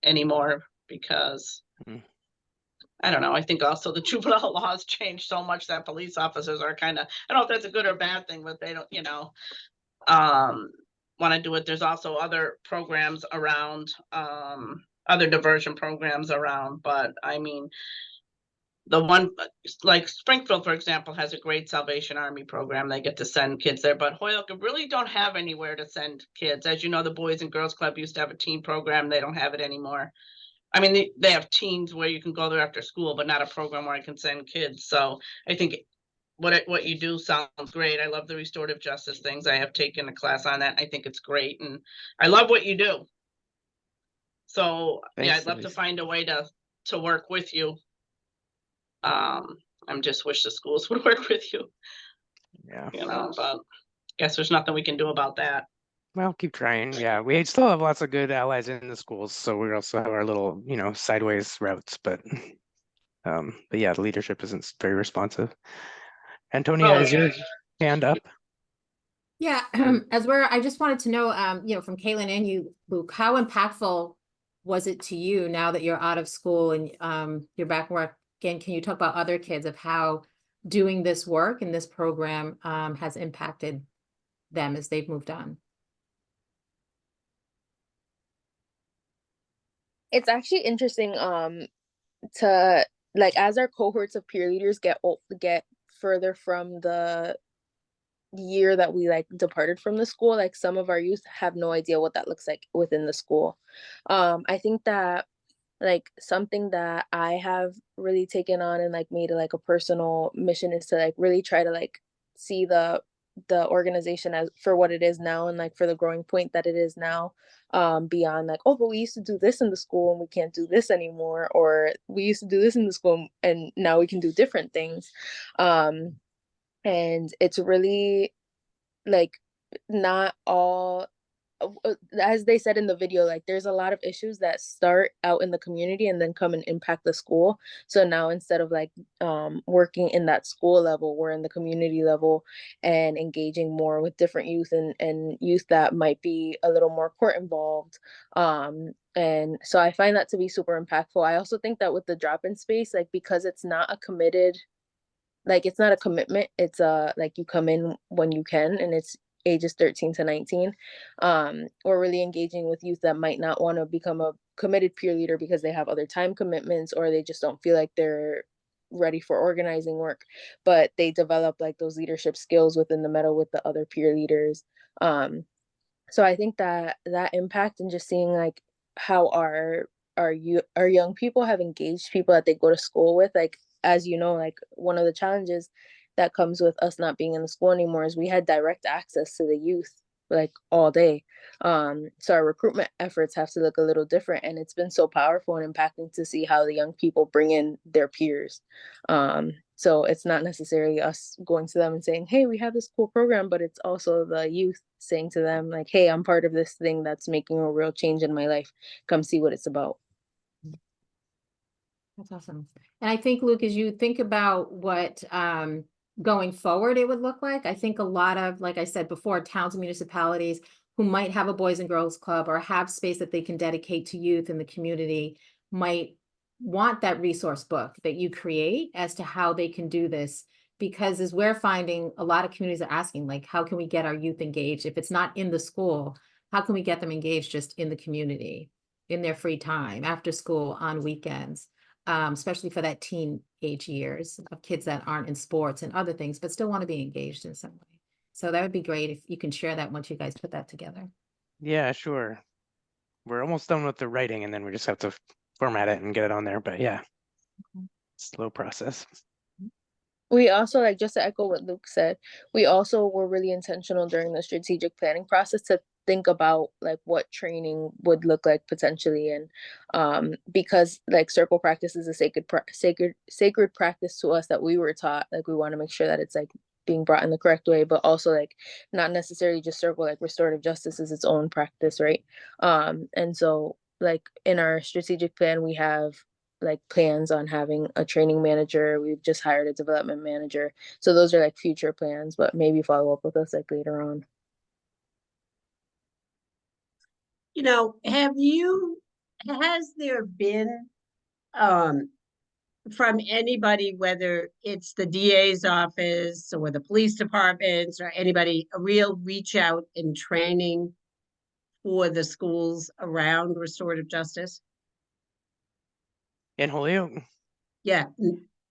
anymore because I don't know. I think also the juvenile laws changed so much that police officers are kind of, I don't know if that's a good or bad thing, but they don't, want to do it. There's also other programs around, other diversion programs around, but I mean, the one like Springfield, for example, has a great Salvation Army program. They get to send kids there, but Hoyoke really don't have anywhere to send kids. As you know, the Boys and Girls Club used to have a teen program. They don't have it anymore. I mean, they have teens where you can go there after school, but not a program where I can send kids. So I think what you do sounds great. I love the restorative justice things. I have taken a class on that. I think it's great, and I love what you do. So yeah, Thanks, I'd love to Elise. find a way to work with you. I'm just wish the schools would work with you, Yeah. but guess there's nothing we can do about that. Well, keep trying. Yeah, we still have lots of good allies in the schools, so we also have our little, sideways routes. But yeah, the leadership isn't very responsive. Antonia, is your hand up? Yeah, I just wanted to know, from Caitlin and you, Luke, how impactful was it to you now that you're out of school and you're back work again? Can you talk about other kids of how doing this work in this program has impacted them as they've moved on? It's actually interesting to like as our cohorts of peer leaders get further from the year that we like departed from the school, like some of our youth have no idea what that looks like within the school. I think that like something that I have really taken on and like made like a personal mission is to like really try to like see the organization as for what it is now, and like for the growing point that it is now, beyond like, oh, but we used to do this in the school and we can't do this anymore, or we used to do this in the school and now we can do different things. And it's really like not all, as they said in the video, like there's a lot of issues that start out in the community and then come and impact the school. So now instead of like working in that school level, we're in the community level and engaging more with different youth and youth that might be a little more court involved. And so I find that to be super impactful. I also think that with the drop-in space, like because it's not a committed, like it's not a commitment, it's like you come in when you can, and it's ages 13 to 19. We're really engaging with youth that might not want to become a committed peer leader because they have other time commitments, or they just don't feel like they're ready for organizing work, but they develop like those leadership skills within the meta with the other peer leaders. So I think that impact and just seeing like how our young people have engaged people that they go to school with, like as you know, like one of the challenges that comes with us not being in the school anymore is we had direct access to the youth like all day. So our recruitment efforts have to look a little different, and it's been so powerful and impacting to see how the young people bring in their peers. So it's not necessarily us going to them and saying, hey, we have this cool program, but it's also the youth saying to them like, hey, I'm part of this thing that's making a real change in my life. Come see what it's about. That's awesome. And I think, Luke, as you think about what going forward it would look like, I think a lot of, like I said before, towns and municipalities who might have a Boys and Girls Club or have space that they can dedicate to youth in the community might want that resource book that you create as to how they can do this. Because as we're finding, a lot of communities are asking, like, how can we get our youth engaged? If it's not in the school, how can we get them engaged just in the community, in their free time, after school, on weekends? especially for that teenage years of kids that aren't in sports and other things, but still want to be engaged in some way. So that would be great if you can share that once you guys put that together. Yeah, sure. We're almost done with the writing, and then we just have to format it and get it on there. But yeah, slow process. We also, like, just to echo what Luke said, we also were really intentional during the strategic planning process to think about like what training would look like potentially, and because like circle practice is a sacred practice to us that we were taught, like we want to make sure that it's like being brought in the correct way, but also like not necessarily just circle, like restorative justice is its own practice, right? And so like in our strategic plan we have like plans on having a training manager. We've just hired a development manager. So those are like future plans, but maybe follow up with us like later on. You know, has there been from anybody, whether it's the DA's office or the police departments or anybody, a real reach out in training for the schools around restorative justice? In Holyoke? Yeah.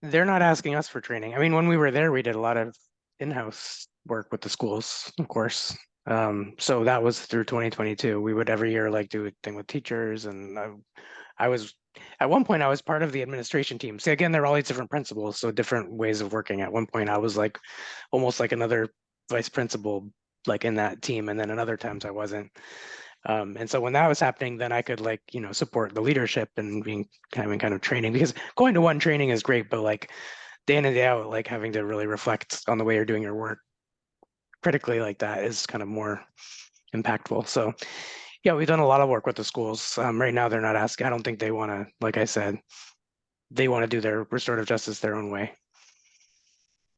They're not asking us for training. I mean, when we were there, we did a lot of in-house work with the schools, of course. So that was through 2022. We would every year like do a thing with teachers, and I was at one point I was part of the administration team. See, again, there are all these different principals, so different ways of working. At one point, I was like almost like another vice principal, like in that team, and then in other times I wasn't. And so when that was happening, then I could like, you know, support the leadership and being having kind of training, because going to one training is great, but like day in and day out, like having to really reflect on the way you're doing your work critically like that is kind of more impactful. So yeah, we've done a lot of work with the schools. Right now, they're not asking. I don't think they want to, like I said, they want to do their restorative justice their own way.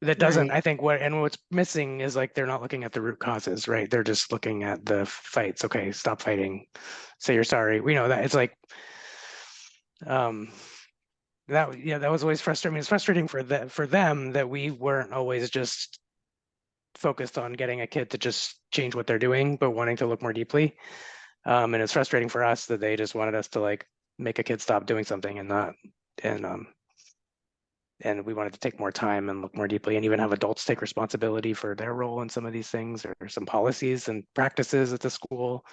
That doesn't, I think what's missing is like, they're not looking at the root causes, right? They're just looking at the fights. Okay, stop fighting. Say you're sorry. We know that it's like, that was always frustrating. It's frustrating for them that we weren't always just focused on getting a kid to just change what they're doing, but wanting to look more deeply. And it's frustrating for us that they just wanted us to like make a kid stop doing something and not, and we wanted to take more time and look more deeply, and even have adults take responsibility for their role in some of these things, or some policies and practices at the school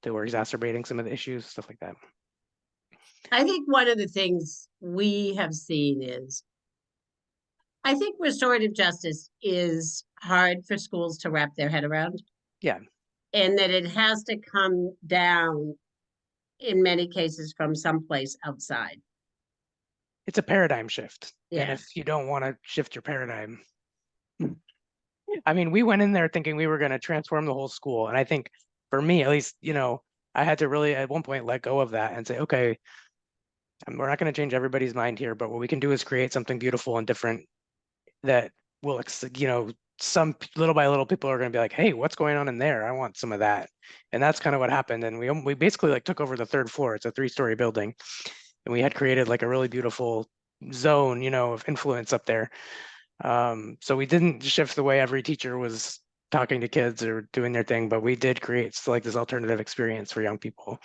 that were exacerbating some of the issues, stuff like that. I think one of the things we have seen is, I think restorative justice is hard for schools to wrap their head around. Yeah. And that it has to come down in many cases from someplace outside. It's a paradigm shift. Yeah. And if you don't want to shift your paradigm, I mean, we went in there thinking we were going to transform the whole school. And I think for me, at least, you know, I had to really at one point let go of that and say, okay, we're not going to change everybody's mind here, but what we can do is create something beautiful and different that will, you know, some little by little people are going to be like, hey, what's going on in there? I want some of that. And that's kind of what happened. And we basically like took over the third floor. It's a 3-story building. And we had created like a really beautiful zone, you know, of influence up there. So we didn't shift the way every teacher was talking to kids or doing their thing, but we did create like this alternative experience for young people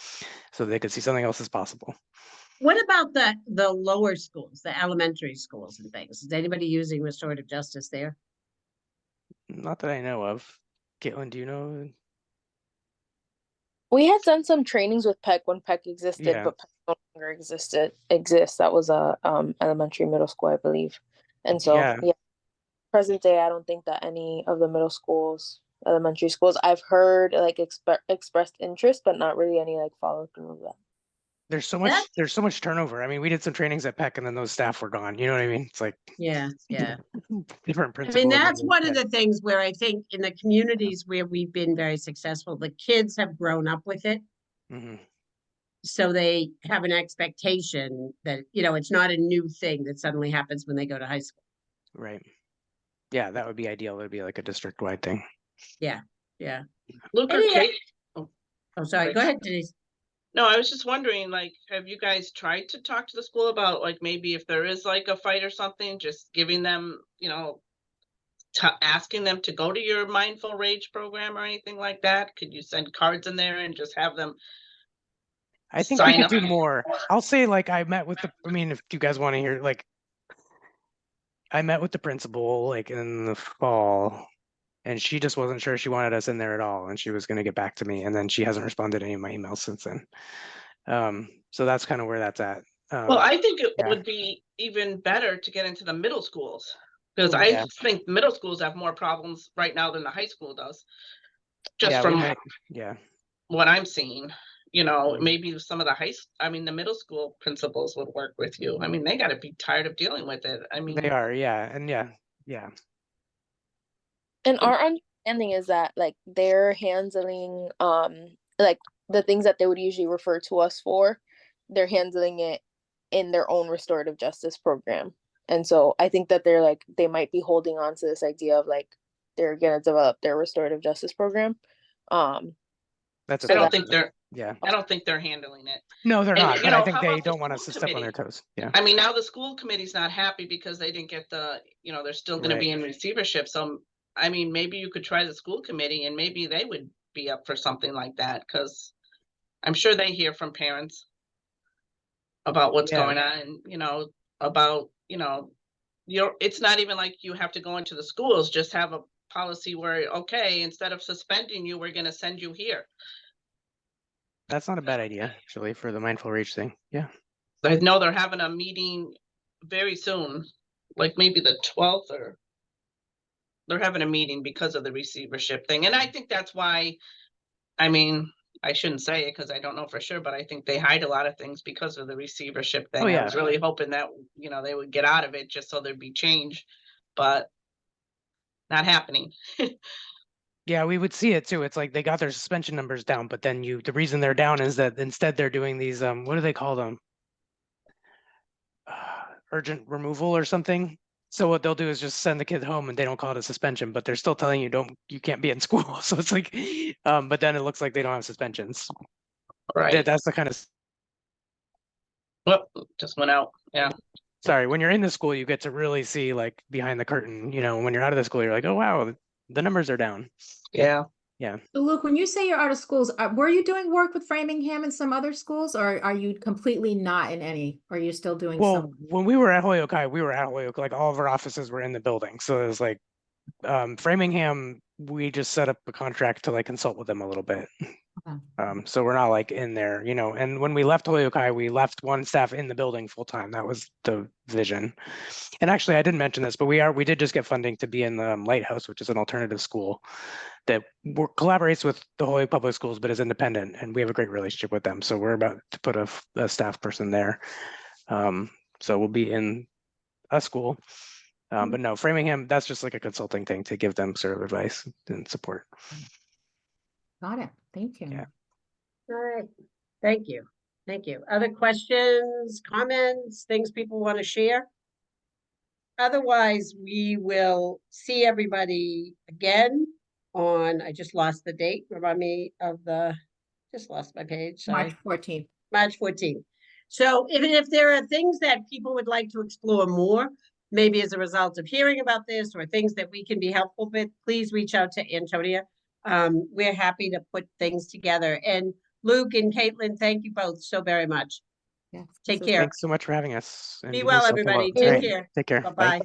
so they could see something else is possible. What about the lower schools, the elementary schools and things? Is anybody using restorative justice there? Not that I know of. Caitlin, do you know? We had done some trainings with PEC when PEC existed, Yeah. but PEC no longer exists. That was a elementary middle school, I believe. And so Yeah. present day, I don't think that any of the middle schools, elementary schools, I've heard like expressed interest, but not really any like follow through of that. There's so much turnover. I mean, we did some trainings at PEC and then those staff were gone. You know what I mean? It's like Yeah. different I principals. mean, that's one of the things where I think in the communities where we've been very successful, the kids have grown up with it. Mm-hmm. So they have an expectation that, you know, it's not a new thing that suddenly happens when they go to high school. Right. Yeah, that would be ideal. It'd be like a district-wide thing. Yeah. Yeah. Luke or Any- Kate? Oh, sorry. Go ahead, Denise. No, I was just wondering, like, have you guys tried to talk to the school about, like, maybe if there is like a fight or something, just giving them, you know, asking them to go to your Mindful Rage program or anything like that? Could you send cards in there and just have them? I think we sign could up. do more. I'll say like I met with the, I mean, if you guys want to hear, like I met with the principal like in the fall and she just wasn't sure she wanted us in there at all. And she was going to get back to me. And then she hasn't responded to any of my emails since then. So that's kind of where that's at. Well, I think it yeah. would be even better to get into the middle schools. Because Yeah. I think the middle schools have more problems right now than the high school does. Just Yeah, we from might- yeah. what I'm seeing, you know, maybe some of the middle school principals would work with you. I mean, they gotta be tired of dealing with it. I mean, They are, yeah. And yeah. And our understanding is that like they're handling like the things that they would usually refer to us for, they're handling it in their own restorative justice program. And so I think that they're like they might be holding on to this idea of like they're gonna develop their restorative justice program. That's I don't think they're yeah. I don't think they're handling it. No, they're And, not, you but I know, think how they about the don't want us to school step on their committee? toes. Yeah. I mean, now the school committee's not happy because they didn't get they're still gonna be Right. in receivership. So, I mean, maybe you could try the school committee and maybe they would be up for something like that, because I'm sure they hear from parents about what's Yeah. going on, and, you know, about, you know, it's not even like you have to go into the schools, just have a policy where, okay, instead of suspending you, we're gonna send you here. That's not a bad idea, actually, for the mindful reach thing. Yeah. I know they're having a meeting very soon, like maybe the 12th, or they're having a meeting because of the receivership thing. And I think that's why, I mean, I shouldn't say it because I don't know for sure, but I think they hide a lot of things because of the receivership thing. Oh, I yeah. was really hoping that, you know, they would get out of it just so there'd be change, but not happening. Yeah, we would see it too. It's like they got their suspension numbers down, but then the reason they're down is that instead they're doing these, what do they call them? Urgent removal or something. So what they'll do is just send the kid home and they don't call it a suspension, but they're still telling you can't be in school. So it's like, but then it looks like they don't have suspensions. Right. That's the kind of, Well, just went out. Yeah. sorry, when you're in the school, you get to really see like behind the curtain, you know, when you're out of the school, you're like, oh, wow, the numbers are down. Yeah. Yeah. So Luke, when you say you're out of schools, were you doing work with Framingham and some other schools, or are you completely not in any? Or are you still doing Well, some? when we were at Holyoke High, we were at Holyoke, like all of our offices were in the building. So it was like Framingham, we just set up a contract to like consult with them a little bit. Okay. So we're not like in there, you know, and when we left Holyoke High, we left one staff in the building full time. That was the vision. And actually, I didn't mention this, but we did just get funding to be in the Lighthouse, which is an alternative school that collaborates with the Holyoke Public Schools, but is independent. And we have a great relationship with them. So we're about to put a staff person there. So we'll be in a school. But no, Framingham, that's just like a consulting thing to give them sort of advice and support. Got it. Thank you. Yeah. All right, thank you, thank you. Other questions, comments, things people want to share? Otherwise, we will see everybody again on, I just lost the date, remind me of just lost my page, sorry. March 14th. March 14th. So if there are things that people would like to explore more, maybe as a result of hearing about this or things that we can be helpful with, please reach out to Antonia. We're happy to put things together. And Luke and Caitlin, thank you both so very much. Yes. Take care. Thanks so much for having us. and Be you well, guys also everybody. All Take right, care. Take care. Bye-bye.